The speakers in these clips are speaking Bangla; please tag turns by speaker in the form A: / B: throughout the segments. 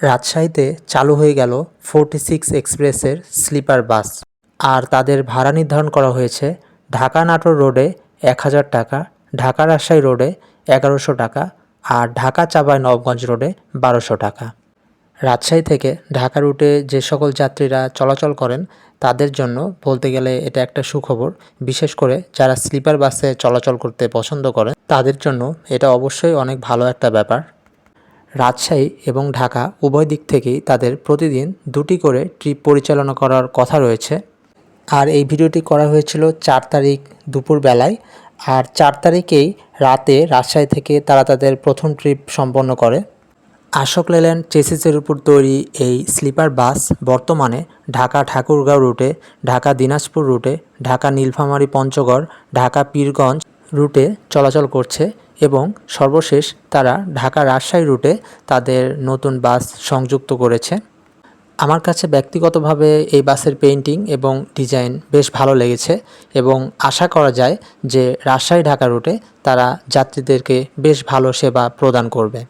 A: রাজশাহীতে চালু হয়ে গেল 46 এক্সপ্রেসের স্লিপার বাস। আর তাদের ভাড়া নির্ধারণ করা হয়েছে ঢাকা নাটোর রোডে 1000 টাকা, ঢাকা রাজশাহী রোডে 1100 টাকা আর ঢাকা চাঁপাই নবাবগঞ্জ রোডে 1200 টাকা। রাজশাহী থেকে ঢাকা রুটে যে সকল যাত্রীরা চলাচল করেন তাদের জন্য বলতে গেলে এটা একটা সুখবর। বিশেষ করে যারা স্লিপার বাসে চলাচল করতে পছন্দ করেন তাদের জন্য এটা অবশ্যই অনেক ভালো একটা ব্যাপার। রাজশাহী এবং ঢাকা উভয় দিক থেকেই তাদের প্রতিদিন 2টি করে ট্রিপ পরিচালনা করার কথা রয়েছে। আর এই ভিডিওটি করা হয়েছিল 4 তারিখ দুপুর বেলায়। আর 4 তারিখেই রাতে রাজশাহী থেকে তারা তাদের প্রথম ট্রিপ সম্পন্ন করে। আশোক লেল্যান্ড চেসিসের উপর তৈরি এই স্লিপার বাস বর্তমানে ঢাকা ঠাকুরগাঁও রুটে, ঢাকা দিনাজপুর রুটে, ঢাকা নীলফামারী পঞ্চগড়, ঢাকা পীরগঞ্জ রুটে চলাচল করছে এবং সর্বশেষ তারা ঢাকা রাজশাহী রুটে তাদের নতুন বাস সংযুক্ত করেছে। আমার কাছে ব্যক্তিগতভাবে এই বাসের পেইন্টিং এবং ডিজাইন বেশ ভালো লেগেছে এবং আশা করা যায় যে রাজশাহী ঢাকা রুটে তারা যাত্রীদেরকে বেশ ভালো সেবা প্রদান করবে।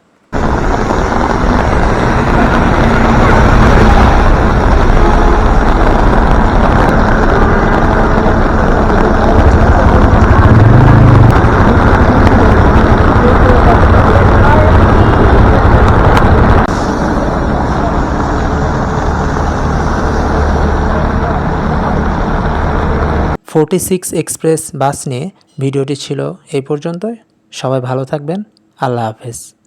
A: 46 এক্সপ্রেস বাস নিয়ে ভিডিওটি ছিল এই পর্যন্তই। সবাই ভালো থাকবেন। আল্লাহ হাফেজ।